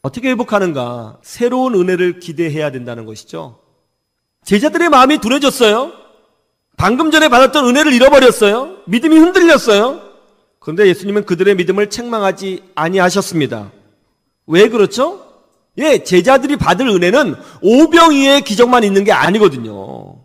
어떻게 회복하는가? 새로운 은혜를 기대해야 된다는 것이죠. 제자들의 마음이 둔해졌어요. 방금 전에 받았던 은혜를 잃어버렸어요. 믿음이 흔들렸어요. 그런데 예수님은 그들의 믿음을 책망하지 아니하셨습니다. 왜 그렇죠? 제자들이 받을 은혜는 오병이어의 기적만 있는 게 아니거든요.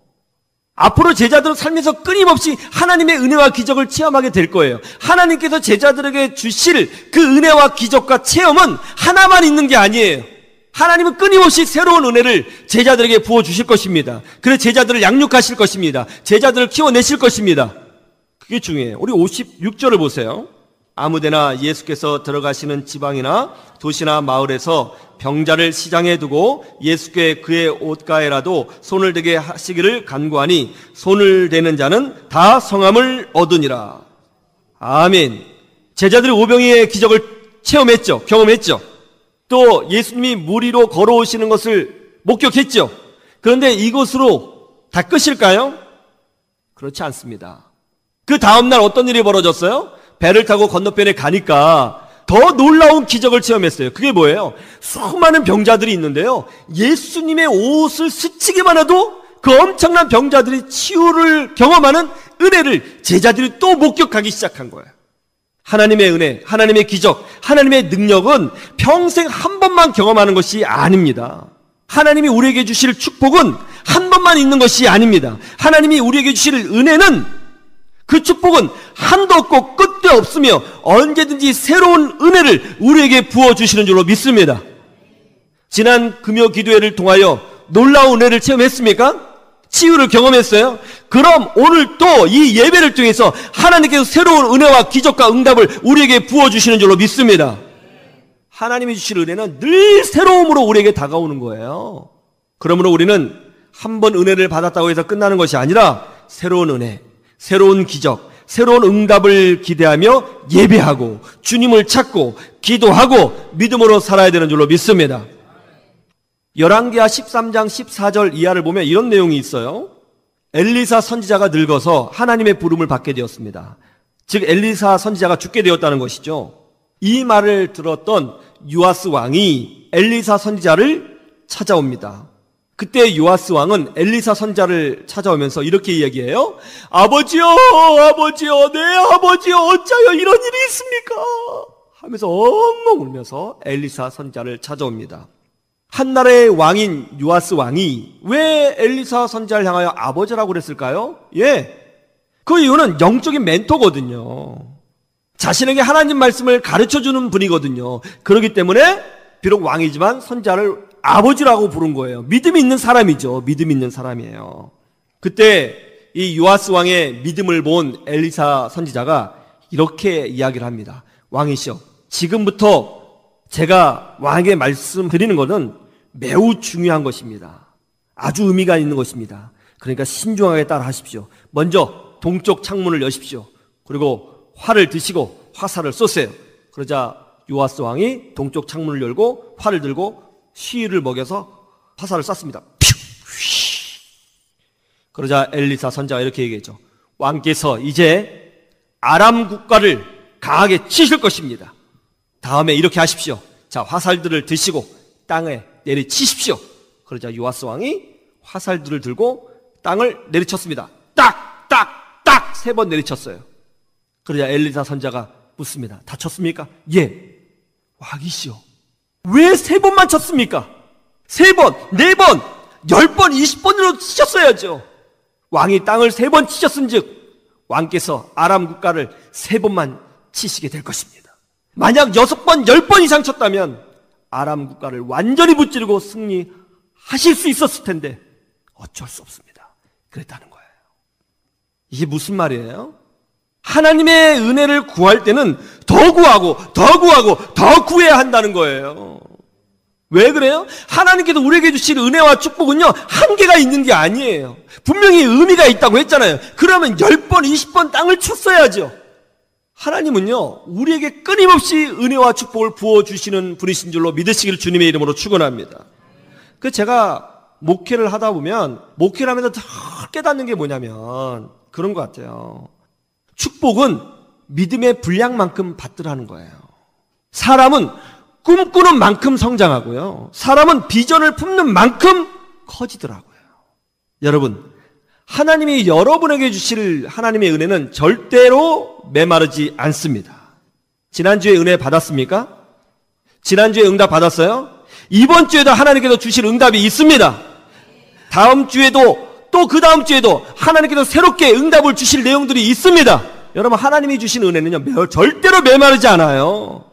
앞으로 제자들은 삶에서 끊임없이 하나님의 은혜와 기적을 체험하게 될 거예요. 하나님께서 제자들에게 주실 그 은혜와 기적과 체험은 하나만 있는 게 아니에요. 하나님은 끊임없이 새로운 은혜를 제자들에게 부어주실 것입니다. 그래서 제자들을 양육하실 것입니다. 제자들을 키워내실 것입니다. 그게 중요해요. 우리 56절을 보세요. 아무데나 예수께서 들어가시는 지방이나 도시나 마을에서 병자를 시장에 두고 예수께 그의 옷가에라도 손을 대게 하시기를 간구하니 손을 대는 자는 다 성함을 얻으니라. 아멘. 제자들이 오병이의 기적을 체험했죠. 경험했죠. 또 예수님이 물 위로 걸어오시는 것을 목격했죠. 그런데 이것으로 다 끝일까요? 그렇지 않습니다. 그 다음날 어떤 일이 벌어졌어요? 배를 타고 건너편에 가니까 더 놀라운 기적을 체험했어요. 그게 뭐예요? 수많은 병자들이 있는데요, 예수님의 옷을 스치기만 해도 그 엄청난 병자들이 치유를 경험하는 은혜를 제자들이 또 목격하기 시작한 거예요. 하나님의 은혜, 하나님의 기적, 하나님의 능력은 평생 한 번만 경험하는 것이 아닙니다. 하나님이 우리에게 주실 축복은 한 번만 있는 것이 아닙니다. 하나님이 우리에게 주실 은혜는, 그 축복은 한도 없고 끝도 없으며 언제든지 새로운 은혜를 우리에게 부어주시는 줄로 믿습니다. 지난 금요 기도회를 통하여 놀라운 은혜를 체험했습니까? 치유를 경험했어요? 그럼 오늘 또 이 예배를 통해서 하나님께서 새로운 은혜와 기적과 응답을 우리에게 부어주시는 줄로 믿습니다. 하나님이 주실 은혜는 늘 새로움으로 우리에게 다가오는 거예요. 그러므로 우리는 한 번 은혜를 받았다고 해서 끝나는 것이 아니라 새로운 은혜, 새로운 기적, 새로운 응답을 기대하며 예배하고 주님을 찾고 기도하고 믿음으로 살아야 되는 줄로 믿습니다. 열왕기하 13장 14절 이하를 보면 이런 내용이 있어요. 엘리사 선지자가 늙어서 하나님의 부름을 받게 되었습니다. 즉 엘리사 선지자가 죽게 되었다는 것이죠. 이 말을 들었던 요아스 왕이 엘리사 선지자를 찾아옵니다. 그때 요아스 왕은 엘리사 선지자를 찾아오면서 이렇게 이야기해요. 아버지여, 아버지여, 내 아버지여, 어찌하여 이런 일이 있습니까? 하면서 엉엉 울면서 엘리사 선지자를 찾아옵니다. 한나라의 왕인 요아스 왕이 왜 엘리사 선지자를 향하여 아버지라고 그랬을까요? 그 이유는 영적인 멘토거든요. 자신에게 하나님 말씀을 가르쳐주는 분이거든요. 그렇기 때문에 비록 왕이지만 선지자를 아버지라고 부른 거예요. 믿음이 있는 사람이죠. 믿음이 있는 사람이에요. 그때 이 요아스 왕의 믿음을 본 엘리사 선지자가 이렇게 이야기를 합니다. 왕이시여, 지금부터 제가 왕에게 말씀드리는 것은 매우 중요한 것입니다. 아주 의미가 있는 것입니다. 그러니까 신중하게 따라 하십시오. 먼저 동쪽 창문을 여십시오. 그리고 활을 드시고 화살을 쏘세요. 그러자 요아스 왕이 동쪽 창문을 열고 활을 들고 시위를 먹여서 화살을 쐈습니다. 그러자 엘리사 선지자가 이렇게 얘기했죠. 왕께서 이제 아람 국가를 강하게 치실 것입니다. 다음에 이렇게 하십시오. 자, 화살들을 드시고 땅에 내리치십시오. 그러자 요아스 왕이 화살들을 들고 땅을 내리쳤습니다. 딱, 딱, 딱 3번 내리쳤어요. 그러자 엘리사 선지자가 묻습니다. 다쳤습니까? 예. 왕이시여, 왜 3번만 쳤습니까? 3번, 4번, 10번, 20번으로 치셨어야죠. 왕이 땅을 3번 치셨은즉 왕께서 아람 국가를 3번만 치시게 될 것입니다. 만약 6번, 10번 이상 쳤다면 아람 국가를 완전히 무찌르고 승리하실 수 있었을 텐데 어쩔 수 없습니다. 그랬다는 거예요. 이게 무슨 말이에요? 하나님의 은혜를 구할 때는 더 구하고 더 구하고 더 구해야 한다는 거예요. 왜 그래요? 하나님께서 우리에게 주실 은혜와 축복은요, 한계가 있는 게 아니에요. 분명히 의미가 있다고 했잖아요. 그러면 10번, 20번 땅을 쳤어야죠. 하나님은요, 우리에게 끊임없이 은혜와 축복을 부어주시는 분이신 줄로 믿으시기를 주님의 이름으로 축원합니다. 그 제가 목회를 하다 보면 목회를 하면서 더 깨닫는 게 뭐냐면 그런 것 같아요. 축복은 믿음의 분량만큼 받으라는 거예요. 사람은 꿈꾸는 만큼 성장하고요. 사람은 비전을 품는 만큼 커지더라고요. 여러분, 하나님이 여러분에게 주실 하나님의 은혜는 절대로 메마르지 않습니다. 지난주에 은혜 받았습니까? 지난주에 응답 받았어요? 이번 주에도 하나님께서 주실 응답이 있습니다. 다음 주에도 또 그 다음 주에도 하나님께서 새롭게 응답을 주실 내용들이 있습니다. 여러분, 하나님이 주신 은혜는요, 절대로 메마르지 않아요.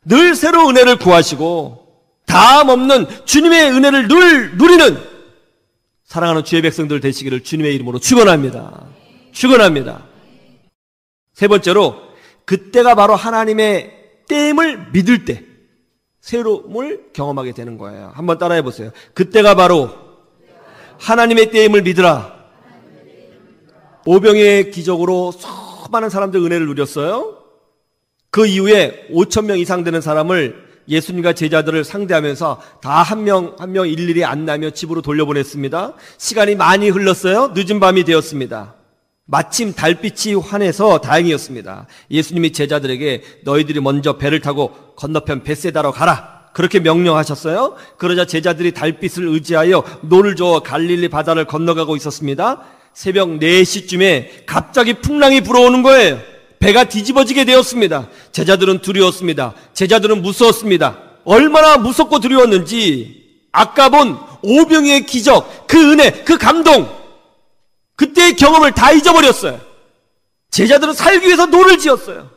늘 새로운 은혜를 구하시고 다함 없는 주님의 은혜를 늘 누리는 사랑하는 주의 백성들 되시기를 주님의 이름으로 축원합니다. 축원합니다. 세 번째로, 그때가 바로 하나님의 때임을 믿을 때 새로움을 경험하게 되는 거예요. 한번 따라해 보세요. 그때가 바로 하나님의 때임을 믿으라. 오병이의 기적으로 수많은 사람들 은혜를 누렸어요. 그 이후에 5,000명 이상 되는 사람을 예수님과 제자들을 상대하면서 다 한 명 한 명 일일이 안내하며 집으로 돌려보냈습니다. 시간이 많이 흘렀어요. 늦은 밤이 되었습니다. 마침 달빛이 환해서 다행이었습니다. 예수님이 제자들에게 너희들이 먼저 배를 타고 건너편 벳세다로 가라, 그렇게 명령하셨어요. 그러자 제자들이 달빛을 의지하여 노를 저어 갈릴리 바다를 건너가고 있었습니다. 새벽 4시쯤에 갑자기 풍랑이 불어오는 거예요. 배가 뒤집어지게 되었습니다. 제자들은 두려웠습니다. 제자들은 무서웠습니다. 얼마나 무섭고 두려웠는지 아까 본 오병이의 기적, 그 은혜, 그 감동, 그때의 경험을 다 잊어버렸어요. 제자들은 살기 위해서 노를 지었어요.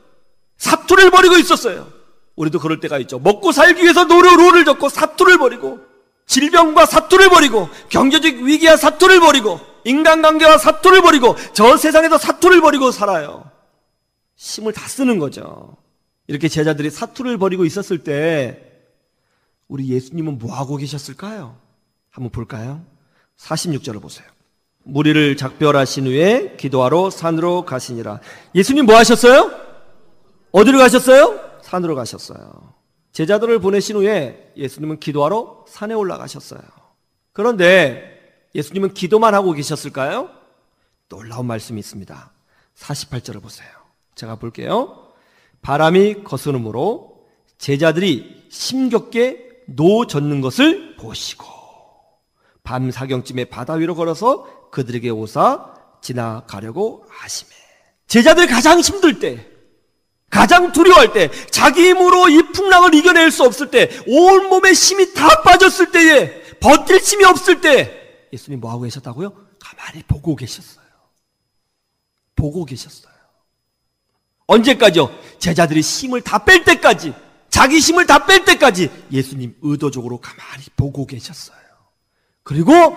사투를 벌이고 있었어요. 우리도 그럴 때가 있죠. 먹고 살기 위해서 노를 젓고 사투를 벌이고, 질병과 사투를 벌이고, 경제적 위기와 사투를 벌이고, 인간관계와 사투를 벌이고, 저 세상에서 사투를 벌이고 살아요. 힘을 다 쓰는 거죠. 이렇게 제자들이 사투를 벌이고 있었을 때 우리 예수님은 뭐하고 계셨을까요? 한번 볼까요? 46절을 보세요. 무리를 작별하신 후에 기도하러 산으로 가시니라. 예수님 뭐 하셨어요? 어디로 가셨어요? 산으로 가셨어요. 제자들을 보내신 후에 예수님은 기도하러 산에 올라가셨어요. 그런데 예수님은 기도만 하고 계셨을까요? 놀라운 말씀이 있습니다. 48절을 보세요. 제가 볼게요. 바람이 거스름으로 제자들이 심겹게 노 젓는 것을 보시고 밤 사경쯤에 바다 위로 걸어서 그들에게 오사 지나가려고 하시매. 제자들이 가장 힘들 때, 가장 두려워할 때, 자기 힘으로 이 풍랑을 이겨낼 수 없을 때, 온몸에 힘이 다 빠졌을 때에, 버틸 힘이 없을 때 예수님 뭐하고 계셨다고요? 가만히 보고 계셨어요. 보고 계셨어요. 언제까지요? 제자들이 힘을 다 뺄 때까지, 자기 힘을 다 뺄 때까지 예수님 의도적으로 가만히 보고 계셨어요. 그리고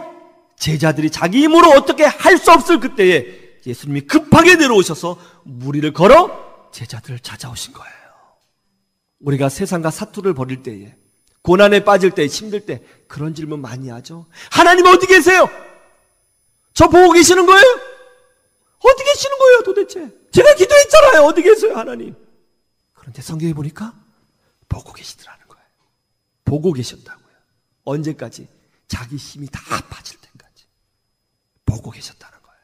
제자들이 자기 힘으로 어떻게 할 수 없을 그때에 예수님이 급하게 내려오셔서 무리를 걸어 제자들을 찾아오신 거예요. 우리가 세상과 사투를 벌일 때에, 고난에 빠질 때, 힘들 때 그런 질문 많이 하죠. 하나님 어디 계세요? 저 보고 계시는 거예요? 어디 계시는 거예요 도대체? 제가 기도했잖아요. 어디 계세요 하나님? 그런데 성경에 보니까 보고 계시더라는 거예요. 보고 계셨다고요. 언제까지? 자기 힘이 다 빠질 때까지 보고 계셨다는 거예요.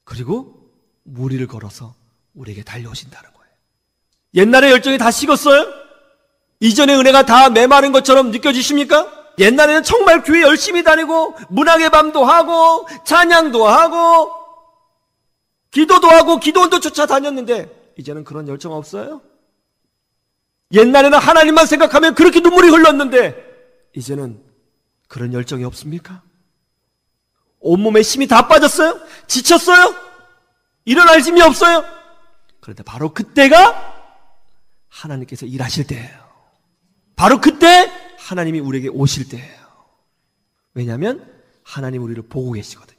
그리고 무리를 걸어서 우리에게 달려오신다는 거예요. 옛날에 열정이 다 식었어요? 이전의 은혜가 다 메마른 것처럼 느껴지십니까? 옛날에는 정말 교회 열심히 다니고 문학의 밤도 하고 찬양도 하고 기도도 하고 기도원도 쫓아다녔는데 이제는 그런 열정 없어요? 옛날에는 하나님만 생각하면 그렇게 눈물이 흘렀는데 이제는 그런 열정이 없습니까? 온몸에 힘이 다 빠졌어요? 지쳤어요? 일어날 힘이 없어요? 그런데 바로 그때가 하나님께서 일하실 때예요. 바로 그때 하나님이 우리에게 오실 때예요. 왜냐하면 하나님 우리를 보고 계시거든요.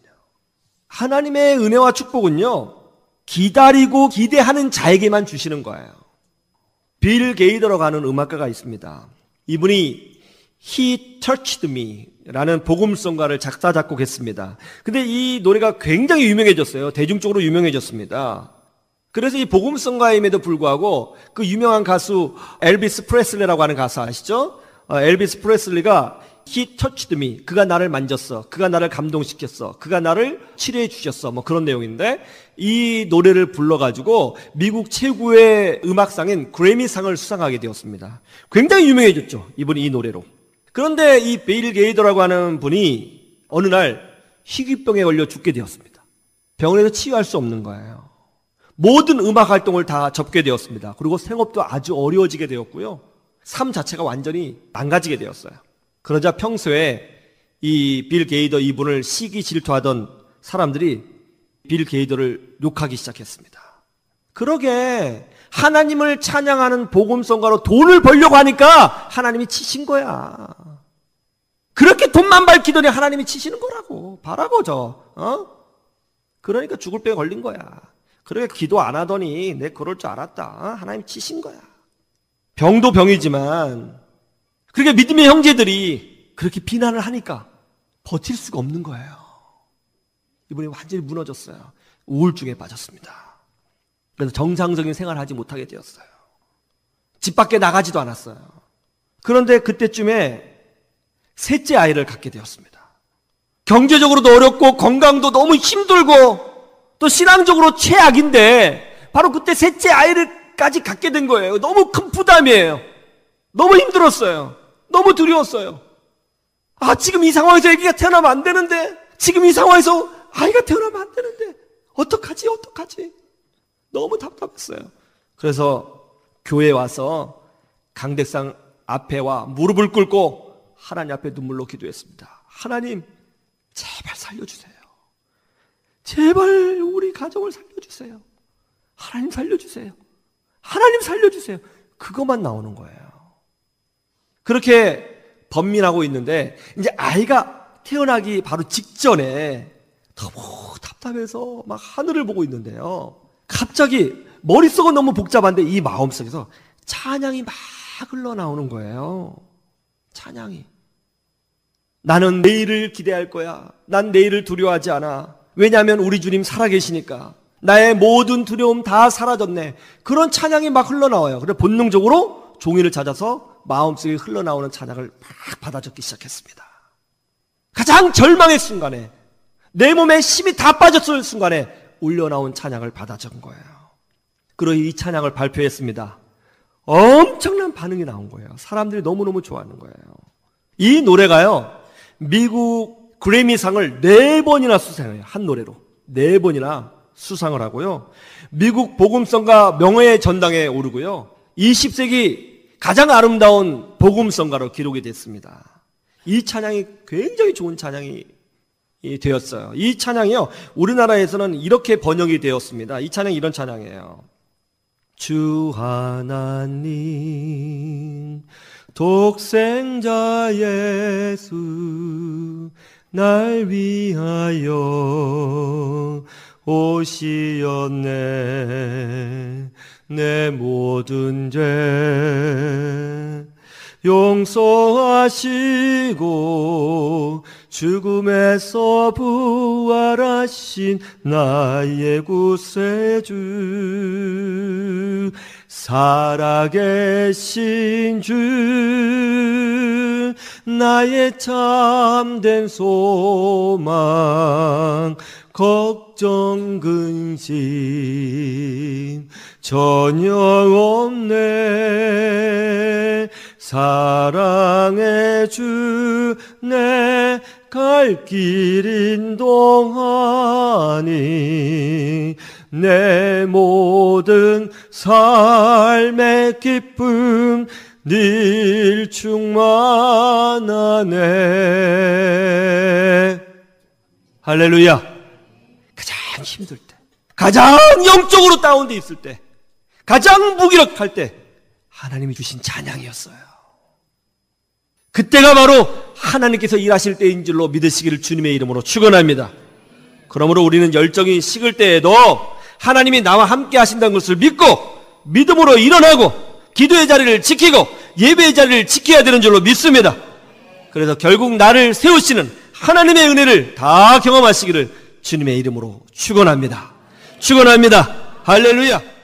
하나님의 은혜와 축복은요, 기다리고 기대하는 자에게만 주시는 거예요. 빌 게이더라고 하는 음악가가 있습니다. 이분이 He Touched Me 라는 복음성가를 작사 작곡했습니다. 근데 이 노래가 굉장히 유명해졌어요. 대중적으로 유명해졌습니다. 그래서 이 복음성가임에도 불구하고 그 유명한 가수 엘비스 프레슬리라고 하는 가수 아시죠? 엘비스 프레슬리가 He touched me. 그가 나를 만졌어. 그가 나를 감동시켰어. 그가 나를 치료해 주셨어. 뭐 그런 내용인데 이 노래를 불러가지고 미국 최고의 음악상인 그래미상을 수상하게 되었습니다. 굉장히 유명해졌죠. 이분이 이 노래로. 그런데 이 빌 게이더라고 하는 분이 어느 날 희귀병에 걸려 죽게 되었습니다. 병원에서 치유할 수 없는 거예요. 모든 음악 활동을 다 접게 되었습니다. 그리고 생업도 아주 어려워지게 되었고요. 삶 자체가 완전히 망가지게 되었어요. 그러자 평소에 이 빌 게이더 이분을 시기 질투하던 사람들이 빌 게이더를 욕하기 시작했습니다. 그러게 하나님을 찬양하는 복음성가로 돈을 벌려고 하니까 하나님이 치신 거야. 그렇게 돈만 밝히더니 하나님이 치시는 거라고. 봐라고 그러니까 죽을 병에 걸린 거야. 그러게 기도 안 하더니 내 그럴 줄 알았다. 하나님 치신 거야. 병도 병이지만 그렇게 믿음의 형제들이 그렇게 비난을 하니까 버틸 수가 없는 거예요. 이분이 완전히 무너졌어요. 우울증에 빠졌습니다. 그래서 정상적인 생활을 하지 못하게 되었어요. 집 밖에 나가지도 않았어요. 그런데 그때쯤에 셋째 아이를 갖게 되었습니다. 경제적으로도 어렵고 건강도 너무 힘들고 또 신앙적으로 최악인데 바로 그때 셋째 아이를까지 갖게 된 거예요. 너무 큰 부담이에요. 너무 힘들었어요. 너무 두려웠어요. 지금 이 상황에서 아기가 태어나면 안 되는데, 지금 이 상황에서 아이가 태어나면 안 되는데 어떡하지? 너무 답답했어요. 그래서 교회에 와서 강대상 앞에 와 무릎을 꿇고 하나님 앞에 눈물로 기도했습니다. 하나님, 제발 살려주세요. 제발 우리 가정을 살려주세요. 하나님 살려주세요. 하나님 살려주세요. 그것만 나오는 거예요. 그렇게 번민하고 있는데 이제 아이가 태어나기 바로 직전에 너무 답답해서 막 하늘을 보고 있는데요. 갑자기 머릿속은 너무 복잡한데 이 마음속에서 찬양이 막 흘러나오는 거예요. 찬양이. 나는 내일을 기대할 거야. 난 내일을 두려워하지 않아. 왜냐하면 우리 주님 살아계시니까. 나의 모든 두려움 다 사라졌네. 그런 찬양이 막 흘러나와요. 그래서 본능적으로 종이를 찾아서 마음속에 흘러나오는 찬양을 막 받아 적기 시작했습니다. 가장 절망의 순간에, 내 몸에 힘이 다 빠졌을 순간에 울려나온 찬양을 받아 적은 거예요. 그리고 이 찬양을 발표했습니다. 엄청난 반응이 나온 거예요. 사람들이 너무너무 좋아하는 거예요. 이 노래가요, 미국 그래미상을 4번이나 수상해요. 한 노래로 4번이나 수상을 하고요, 미국 복음성가 명예의 전당에 오르고요, 20세기 가장 아름다운 복음성가로 기록이 됐습니다. 이 찬양이 굉장히 좋은 찬양이 되었어요. 이 찬양이요, 우리나라에서는 이렇게 번역이 되었습니다. 이 찬양이 이런 찬양이에요. 주 하나님 독생자 예수 날 위하여 오시었네. 내 모든 죄 용서하시고 죽음에서 부활하신 나의 구세주, 살아계신 주, 나의 참된 소망, 걱정 근심 전혀 없네. 사랑의 주 내 갈 길 인도하니 내 모든 삶의 기쁨 늘 충만하네. 할렐루야. 가장 힘들 때, 가장 영적으로 다운돼 있을 때, 가장 무기력할 때 하나님이 주신 찬양이었어요. 그때가 바로 하나님께서 일하실 때인 줄로 믿으시기를 주님의 이름으로 축원합니다. 그러므로 우리는 열정이 식을 때에도 하나님이 나와 함께 하신다는 것을 믿고 믿음으로 일어나고 기도의 자리를 지키고 예배의 자리를 지켜야 되는 줄로 믿습니다. 그래서 결국 나를 세우시는 하나님의 은혜를 다 경험하시기를 주님의 이름으로 축원합니다. 축원합니다. 할렐루야.